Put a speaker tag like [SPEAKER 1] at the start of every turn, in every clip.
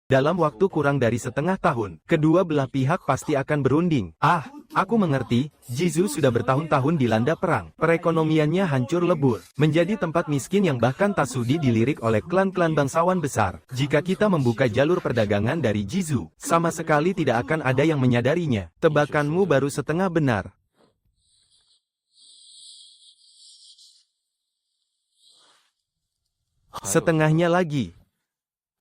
[SPEAKER 1] Dalam waktu kurang dari setengah tahun, kedua belah pihak pasti akan berunding. Aku mengerti, Jizu sudah bertahun-tahun dilanda perang. Perekonomiannya hancur lebur, menjadi tempat miskin yang bahkan tak sudi dilirik oleh klan-klan bangsawan besar. Jika kita membuka jalur perdagangan dari Jizu, sama sekali tidak akan ada yang menyadarinya. Tebakanmu baru setengah benar. Setengahnya lagi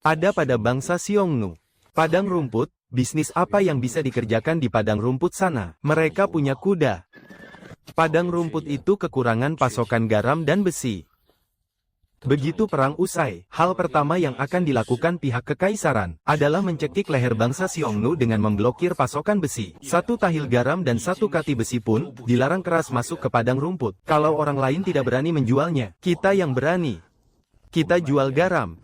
[SPEAKER 1] ada pada bangsa Xiongnu. Padang rumput, bisnis apa yang bisa dikerjakan di padang rumput sana? Mereka punya kuda. Padang rumput itu kekurangan pasokan garam dan besi. Begitu perang usai, hal pertama yang akan dilakukan pihak kekaisaran adalah mencekik leher bangsa Xiongnu dengan memblokir pasokan besi. Satu tahil garam dan satu kati besi pun dilarang keras masuk ke padang rumput. Kalau orang lain tidak berani menjualnya, kita yang berani. Kita jual garam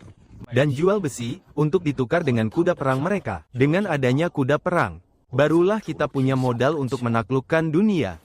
[SPEAKER 1] dan jual besi, untuk ditukar dengan kuda perang mereka. Dengan adanya kuda perang, barulah kita punya modal untuk menaklukkan dunia.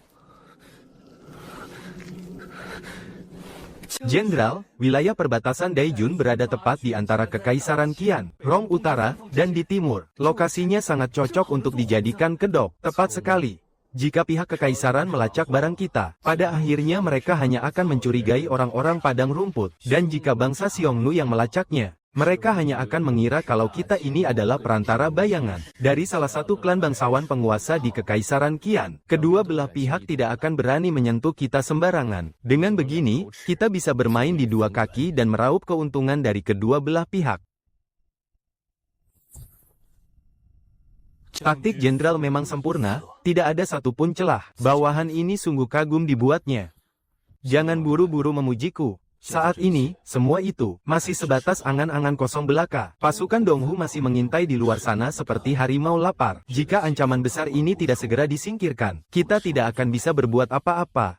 [SPEAKER 1] Jenderal, wilayah perbatasan Daijun berada tepat di antara Kekaisaran Qian, Rong Utara, dan di timur. Lokasinya sangat cocok untuk dijadikan kedok. Tepat sekali. Jika pihak kekaisaran melacak barang kita, pada akhirnya mereka hanya akan mencurigai orang-orang padang rumput. Dan jika bangsa Xiongnu yang melacaknya, mereka hanya akan mengira kalau kita ini adalah perantara bayangan dari salah satu klan bangsawan penguasa di Kekaisaran Qian. Kedua belah pihak tidak akan berani menyentuh kita sembarangan. Dengan begini, kita bisa bermain di dua kaki dan meraup keuntungan dari kedua belah pihak. Taktik jenderal memang sempurna, tidak ada satupun celah. Bawahan ini sungguh kagum dibuatnya. Jangan buru-buru memujiku. Saat ini, semua itu masih sebatas angan-angan kosong belaka. Pasukan Donghu masih mengintai di luar sana seperti harimau lapar. Jika ancaman besar ini tidak segera disingkirkan, kita tidak akan bisa berbuat apa-apa.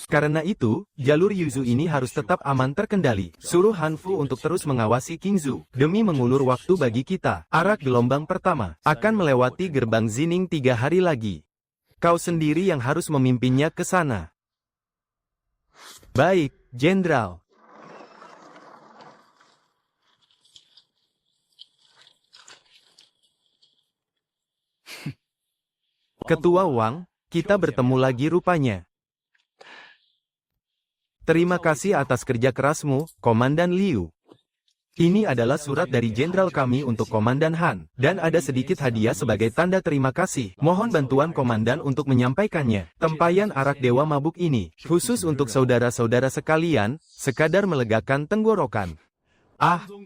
[SPEAKER 1] Karena itu, jalur Yuzu ini harus tetap aman terkendali. Suruh Hanfu untuk terus mengawasi Qingzu, demi mengulur waktu bagi kita. Arak gelombang pertama akan melewati gerbang Zining 3 hari lagi. Kau sendiri yang harus memimpinnya ke sana. Baik, Jenderal. Ketua Wang, kita bertemu lagi rupanya. Terima kasih atas kerja kerasmu, Komandan Liu. Ini adalah surat dari jenderal kami untuk Komandan Han, dan ada sedikit hadiah sebagai tanda terima kasih. Mohon bantuan Komandan untuk menyampaikannya. Tempayan arak dewa mabuk ini, khusus untuk saudara-saudara sekalian, sekadar melegakan tenggorokan.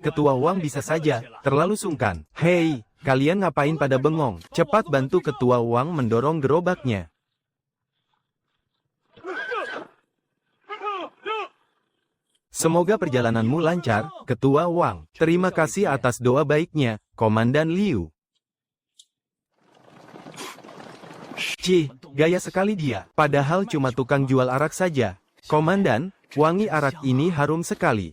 [SPEAKER 1] Ketua Wang bisa saja, terlalu sungkan. Hei, kalian ngapain pada bengong? Cepat bantu Ketua Wang mendorong gerobaknya. Semoga perjalananmu lancar, Ketua Wang. Terima kasih atas doa baiknya, Komandan Liu. Cih, gaya sekali dia. Padahal cuma tukang jual arak saja. Komandan, wangi arak ini harum sekali.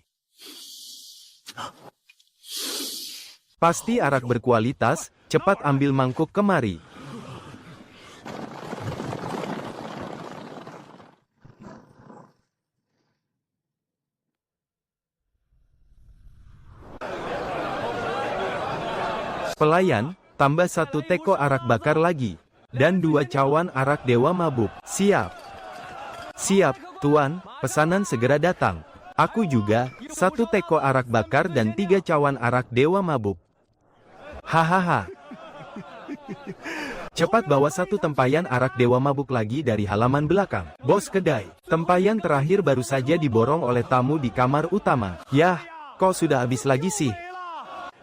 [SPEAKER 1] Pasti arak berkualitas, cepat ambil mangkuk kemari. Pelayan, tambah 1 teko arak bakar lagi. Dan 2 cawan arak dewa mabuk. Siap. Siap, Tuan, pesanan segera datang. Aku juga, 1 teko arak bakar dan 3 cawan arak dewa mabuk. Hahaha. Cepat bawa 1 tempayan arak dewa mabuk lagi dari halaman belakang. Bos kedai, tempayan terakhir baru saja diborong oleh tamu di kamar utama. Yah, kok sudah habis lagi sih?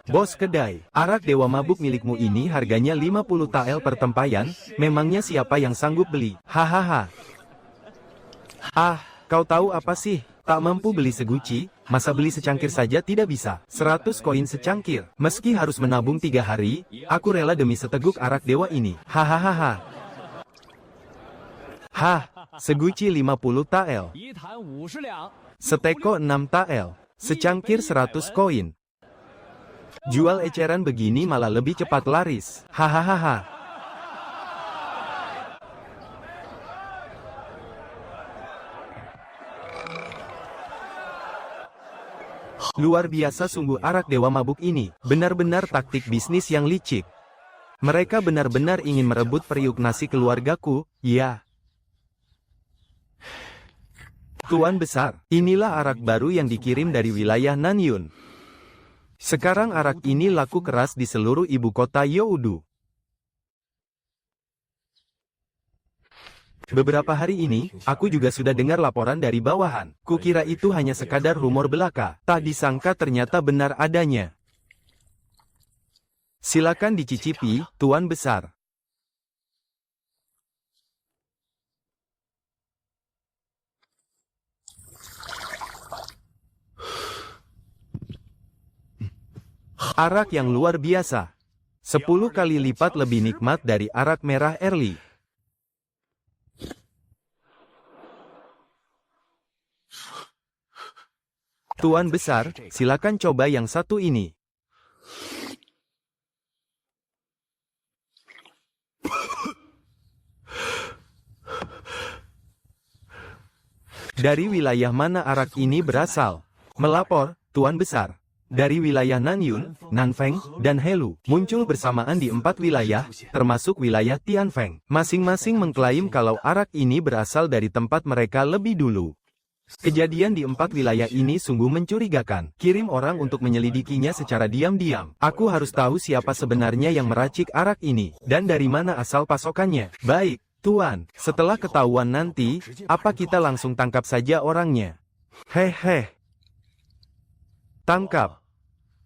[SPEAKER 1] Bos kedai, arak dewa mabuk milikmu ini harganya 50 tael per tempayan, memangnya siapa yang sanggup beli? Hahaha. Kau tahu apa sih? Tak mampu beli seguci, masa beli secangkir saja tidak bisa? 100 koin secangkir. Meski harus menabung 3 hari, aku rela demi seteguk arak dewa ini. Hahaha. Seguci 50 tael. Seteko 6 tael. Secangkir 100 koin. Jual eceran begini malah lebih cepat laris. Hahaha. Luar biasa sungguh arak dewa mabuk ini. Benar-benar taktik bisnis yang licik. Mereka benar-benar ingin merebut periuk nasi keluargaku, ya. Tuan Besar, inilah arak baru yang dikirim dari wilayah Nanyun. Sekarang arak ini laku keras di seluruh ibu kota Youdu. Beberapa hari ini, aku juga sudah dengar laporan dari bawahan. Kukira itu hanya sekadar rumor belaka. Tak disangka ternyata benar adanya. Silakan dicicipi, Tuan Besar. Arak yang luar biasa. 10 kali lipat lebih nikmat dari arak merah Early. Tuan Besar, silakan coba yang satu ini. Dari wilayah mana arak ini berasal? Melapor, Tuan Besar. Dari wilayah Nanyun, Nanfeng, dan Helu, muncul bersamaan di 4 wilayah, termasuk wilayah Tianfeng. Masing-masing mengklaim kalau arak ini berasal dari tempat mereka lebih dulu. Kejadian di 4 wilayah ini sungguh mencurigakan. Kirim orang untuk menyelidikinya secara diam-diam. Aku harus tahu siapa sebenarnya yang meracik arak ini, dan dari mana asal pasokannya. Baik, Tuan, setelah ketahuan nanti, apa kita langsung tangkap saja orangnya? Hehe. Tangkap.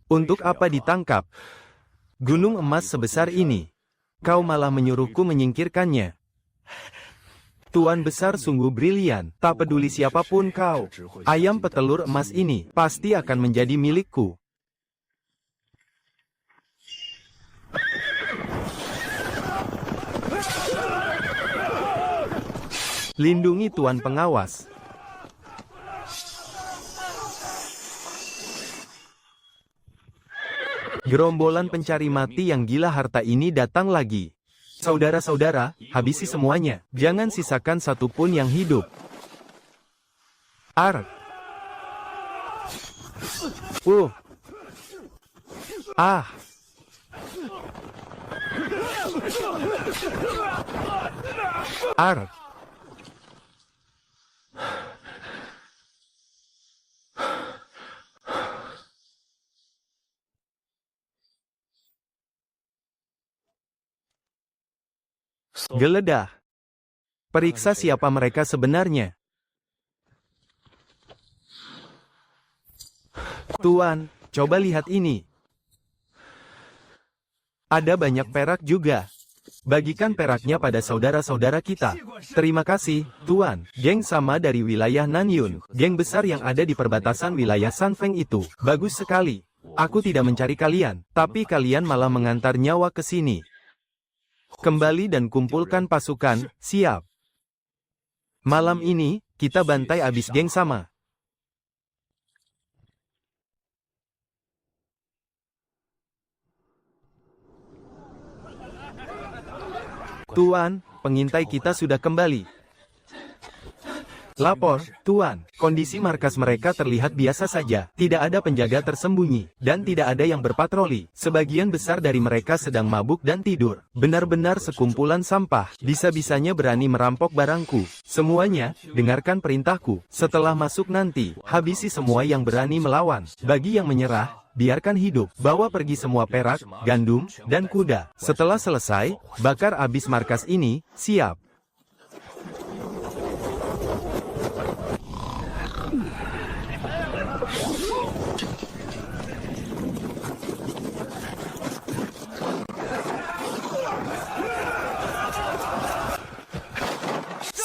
[SPEAKER 1] Untuk apa ditangkap? Gunung emas sebesar ini. Kau malah menyuruhku menyingkirkannya. Tuan Besar sungguh brilian. Tak peduli siapapun kau. Ayam petelur emas ini pasti akan menjadi milikku. Lindungi Tuan Pengawas. Gerombolan pencari mati yang gila harta ini datang lagi. Saudara-saudara, habisi semuanya. Jangan sisakan satupun yang hidup. Ah. Geledah. Periksa siapa mereka sebenarnya. Tuan, coba lihat ini. Ada banyak perak juga. Bagikan peraknya pada saudara-saudara kita. Terima kasih, Tuan. Geng sama dari wilayah Nanyun. Geng besar yang ada di perbatasan wilayah Sanfeng itu. Bagus sekali. Aku tidak mencari kalian, tapi kalian malah mengantar nyawa ke sini. Kembali dan kumpulkan pasukan, siap. Malam ini, kita bantai abis geng sama. Tuan, pengintai kita sudah kembali. Lapor, Tuan, kondisi markas mereka terlihat biasa saja, tidak ada penjaga tersembunyi, dan tidak ada yang berpatroli. Sebagian besar dari mereka sedang mabuk dan tidur. Benar-benar sekumpulan sampah, bisa-bisanya berani merampok barangku. Semuanya, dengarkan perintahku. Setelah masuk nanti, habisi semua yang berani melawan. Bagi yang menyerah, biarkan hidup. Bawa pergi semua perak, gandum, dan kuda. Setelah selesai, bakar abis markas ini, siap.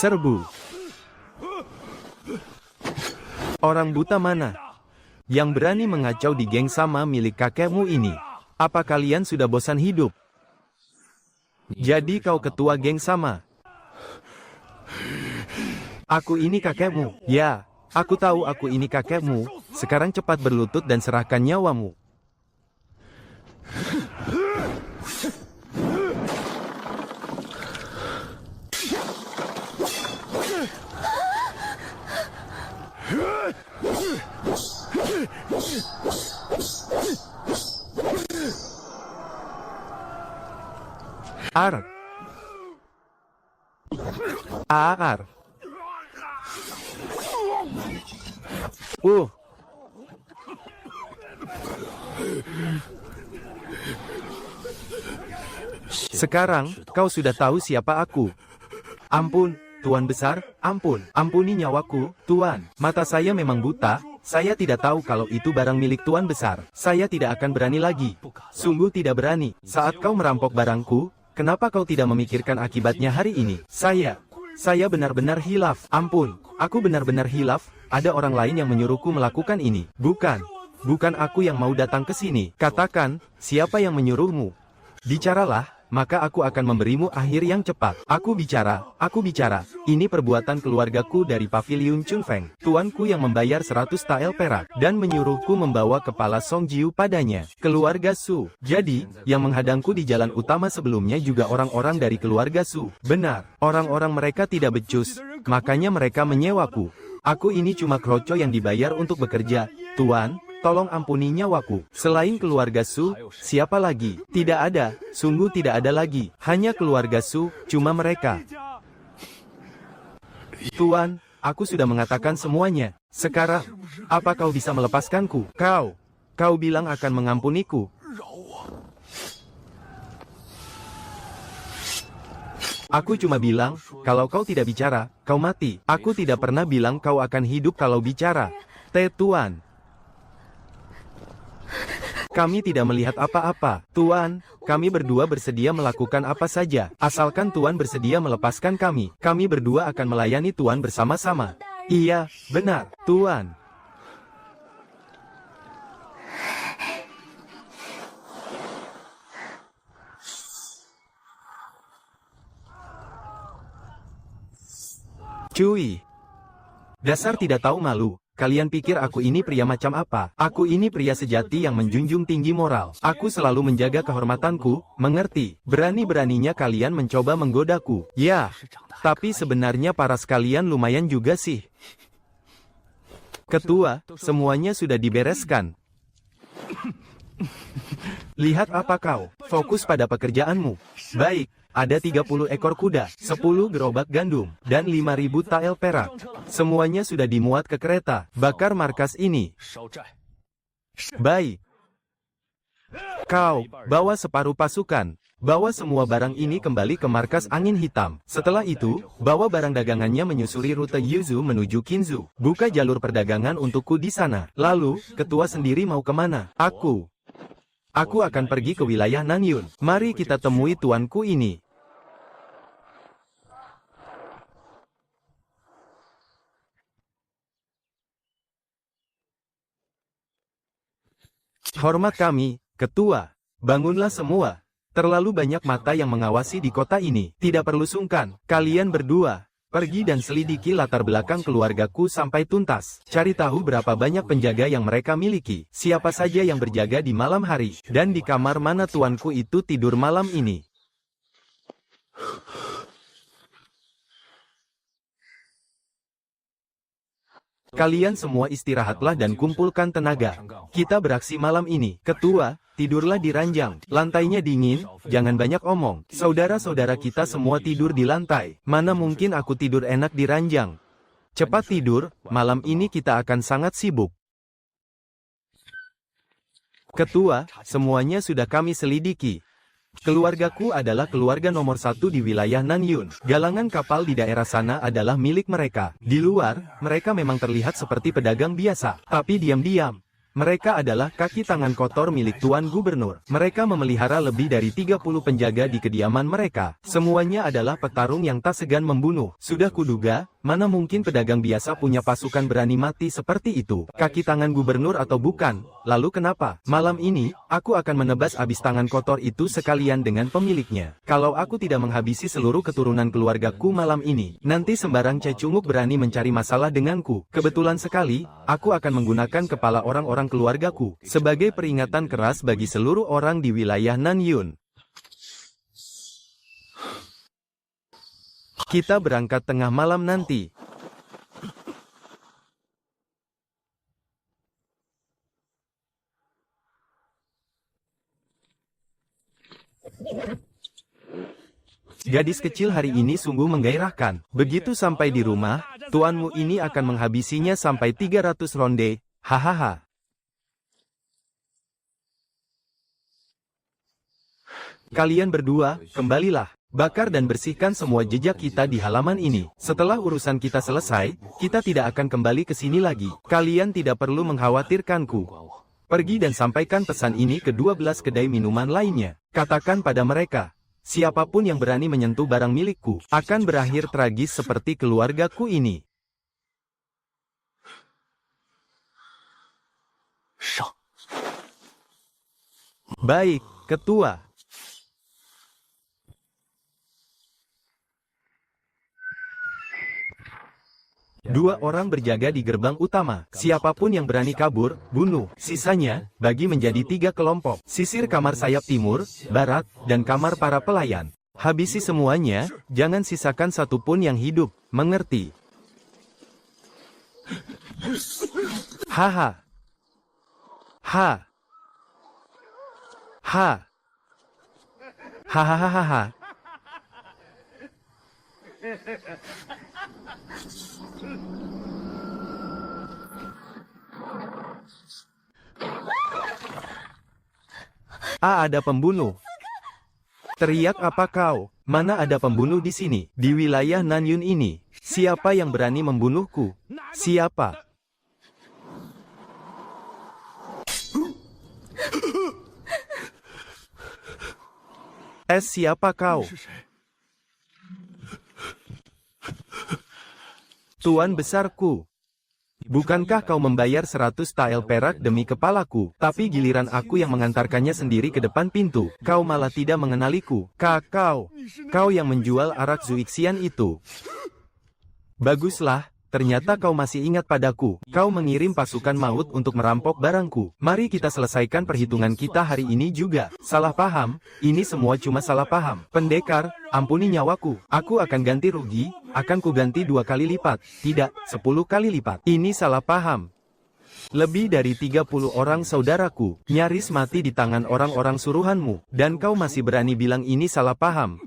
[SPEAKER 1] Serbu. Orang buta mana yang berani mengacau di geng sama milik kakekmu ini? Apa kalian sudah bosan hidup? Jadi kau ketua geng sama. Aku ini kakekmu. Ya, aku tahu aku ini kakekmu. Sekarang cepat berlutut dan serahkan nyawamu. Ar. Ar. Sekarang, kau sudah tahu siapa aku. Ampun, Tuan Besar, ampun. Ampuni nyawaku, Tuan. Mata saya memang buta, saya tidak tahu kalau itu barang milik Tuan Besar. Saya tidak akan berani lagi. Sungguh tidak berani. Saat kau merampok barangku, kenapa kau tidak memikirkan akibatnya hari ini? Saya benar-benar hilaf. Ampun, aku benar-benar hilaf. Ada orang lain yang menyuruhku melakukan ini. Bukan aku yang mau datang ke sini. Katakan, siapa yang menyuruhmu? Bicaralah, maka aku akan memberimu akhir yang cepat. Aku bicara. Ini perbuatan keluargaku dari Paviliun Chunfeng. Tuanku yang membayar 100 tael perak, dan menyuruhku membawa kepala Song Jiu padanya. Keluarga Su. Jadi, yang menghadangku di jalan utama sebelumnya juga orang-orang dari keluarga Su. Benar, orang-orang mereka tidak becus, makanya mereka menyewaku. Aku ini cuma kroco yang dibayar untuk bekerja. Tuan, tolong ampuni nyawaku. Selain keluarga Su, siapa lagi? Tidak ada, sungguh tidak ada lagi. Hanya keluarga Su, cuma mereka. Tuan, aku sudah mengatakan semuanya. Sekarang, apa kau bisa melepaskanku? Kau bilang akan mengampuniku. Aku cuma bilang, kalau kau tidak bicara, kau mati. Aku tidak pernah bilang kau akan hidup kalau bicara. Tuan. Kami tidak melihat apa-apa. Tuan, kami berdua bersedia melakukan apa saja. Asalkan Tuan bersedia melepaskan kami. Kami berdua akan melayani Tuan bersama-sama. Iya, benar, Tuan. Cuy. Dasar tidak tahu malu. Kalian pikir aku ini pria macam apa? Aku ini pria sejati yang menjunjung tinggi moral. Aku selalu menjaga kehormatanku, mengerti? Berani-beraninya kalian mencoba menggodaku. Ya, tapi sebenarnya paras kalian lumayan juga sih. Ketua, semuanya sudah dibereskan. Lihat apa kau? Fokus pada pekerjaanmu. Baik. Ada 30 ekor kuda, 10 gerobak gandum, dan 5.000 tael perak. Semuanya sudah dimuat ke kereta. Bakar markas ini. Baik. Kau, bawa separuh pasukan. Bawa semua barang ini kembali ke markas angin hitam. Setelah itu, bawa barang dagangannya menyusuri rute Yuzu menuju Kinzu. Buka jalur perdagangan untukku di sana. Lalu, ketua sendiri mau kemana? Aku akan pergi ke wilayah Nanyun. Mari kita temui tuanku ini. Hormat kami, ketua. Bangunlah semua. Terlalu banyak mata yang mengawasi di kota ini. Tidak perlu sungkan. Kalian berdua, pergi dan selidiki latar belakang keluargaku sampai tuntas. Cari tahu berapa banyak penjaga yang mereka miliki. Siapa saja yang berjaga di malam hari. Dan di kamar mana tuanku itu tidur malam ini. Kalian semua istirahatlah dan kumpulkan tenaga. Kita beraksi malam ini. Ketua, tidurlah di ranjang. Lantainya dingin, jangan banyak omong. Saudara-saudara kita semua tidur di lantai. Mana mungkin aku tidur enak di ranjang. Cepat tidur, malam ini kita akan sangat sibuk. Ketua, semuanya sudah kami selidiki. Keluargaku adalah keluarga nomor 1 di wilayah Nanyun. Galangan kapal di daerah sana adalah milik mereka. Di luar, mereka memang terlihat seperti pedagang biasa. Tapi diam-diam, mereka adalah kaki tangan kotor milik Tuan Gubernur. Mereka memelihara lebih dari 30 penjaga di kediaman mereka. Semuanya adalah petarung yang tak segan membunuh. Sudah kuduga, mana mungkin pedagang biasa punya pasukan berani mati seperti itu. Kaki tangan gubernur atau bukan? Lalu kenapa? Malam ini, aku akan menebas habis tangan kotor itu sekalian dengan pemiliknya. Kalau aku tidak menghabisi seluruh keturunan keluargaku malam ini, nanti sembarang cecunguk berani mencari masalah denganku. Kebetulan sekali, aku akan menggunakan kepala orang-orang keluargaku sebagai peringatan keras bagi seluruh orang di wilayah Nanyun. Kita berangkat tengah malam nanti. Gadis kecil hari ini sungguh menggairahkan. Begitu sampai di rumah, tuanmu ini akan menghabisinya sampai 300 ronde. Hahaha. Kalian berdua, kembalilah. Bakar dan bersihkan semua jejak kita di halaman ini. Setelah urusan kita selesai, kita tidak akan kembali ke sini lagi. Kalian tidak perlu mengkhawatirkanku. Pergi dan sampaikan pesan ini ke 12 kedai minuman lainnya. Katakan pada mereka, siapapun yang berani menyentuh barang milikku, akan berakhir tragis seperti keluargaku ini. Baik, Ketua. Dua orang berjaga di gerbang utama. Siapapun yang berani kabur, bunuh. Sisanya, bagi menjadi 3 kelompok. Sisir kamar sayap timur, barat, dan kamar para pelayan. Habisi semuanya, jangan sisakan satupun yang hidup. Mengerti? Haha. Ha. Ha. Hahaha. Ada pembunuh. Teriak apa kau? Mana ada pembunuh di sini? Di wilayah Nanyun ini. Siapa yang berani membunuhku? Siapa? Siapa kau? Tuan besarku. Bukankah kau membayar 100 tael perak demi kepalaku, tapi giliran aku yang mengantarkannya sendiri ke depan pintu, kau malah tidak mengenaliku. Kau yang menjual arak Zuixian itu. Baguslah, ternyata kau masih ingat padaku. Kau mengirim pasukan maut untuk merampok barangku. Mari kita selesaikan perhitungan kita hari ini juga. Salah paham, ini semua cuma salah paham. Pendekar, ampuni nyawaku. Aku akan ganti rugi, akan kuganti 2 kali lipat. Tidak, 10 kali lipat. Ini salah paham. Lebih dari 30 orang saudaraku, nyaris mati di tangan orang-orang suruhanmu. Dan kau masih berani bilang ini salah paham.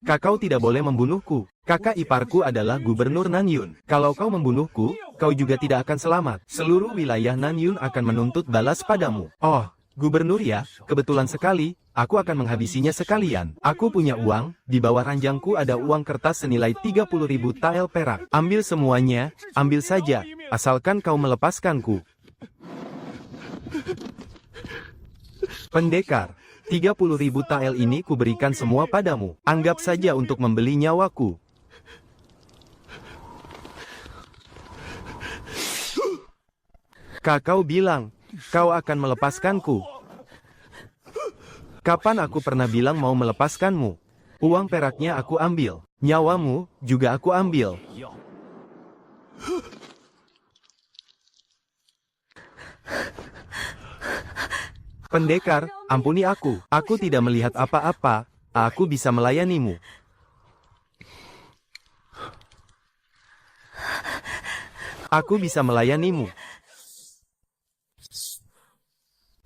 [SPEAKER 1] Kakau tidak boleh membunuhku. Kakak iparku adalah gubernur Nanyun. Kalau kau membunuhku, kau juga tidak akan selamat. Seluruh wilayah Nanyun akan menuntut balas padamu. Oh, gubernur ya, kebetulan sekali, aku akan menghabisinya sekalian. Aku punya uang, di bawah ranjangku ada uang kertas senilai 30.000 tael perak. Ambil semuanya, ambil saja, asalkan kau melepaskanku. Pendekar, 30.000 tael ini kuberikan semua padamu. Anggap saja untuk membeli nyawaku. Kakau bilang, kau akan melepaskanku. Kapan aku pernah bilang mau melepaskanmu? Uang peraknya aku ambil. Nyawamu, juga aku ambil. Pendekar, ampuni aku. Aku tidak melihat apa-apa. Aku bisa melayanimu. Aku bisa melayanimu.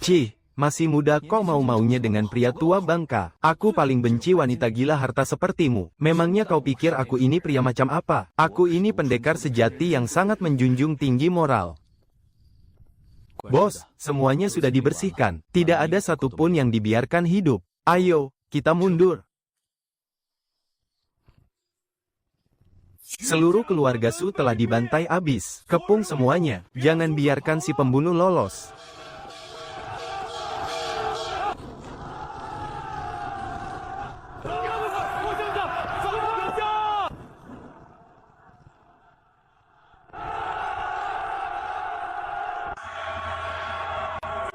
[SPEAKER 1] Cih, masih muda kok mau-maunya dengan pria tua bangka. Aku paling benci wanita gila harta sepertimu. Memangnya kau pikir aku ini pria macam apa? Aku ini pendekar sejati yang sangat menjunjung tinggi moral. Bos, semuanya sudah dibersihkan. Tidak ada satupun yang dibiarkan hidup. Ayo, kita mundur. Seluruh keluarga Su telah dibantai habis. Kepung semuanya. Jangan biarkan si pembunuh lolos.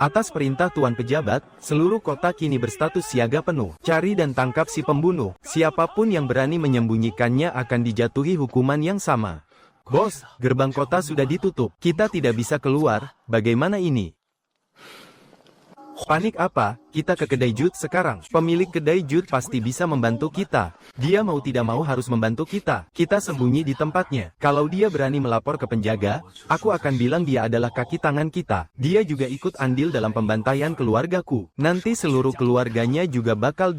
[SPEAKER 1] Atas perintah Tuan Pejabat, seluruh kota kini berstatus siaga penuh. Cari dan tangkap si pembunuh. Siapapun yang berani menyembunyikannya akan dijatuhi hukuman yang sama. Bos, gerbang kota sudah ditutup. Kita tidak bisa keluar. Bagaimana ini? Panik apa? Kita ke kedai jut sekarang. Pemilik kedai jut pasti bisa membantu kita. Dia mau tidak mau harus membantu kita. Kita sembunyi di tempatnya. Kalau dia berani melapor ke penjaga, aku akan bilang dia adalah kaki tangan kita. Dia juga ikut andil dalam pembantaian keluargaku. Nanti seluruh keluarganya juga bakal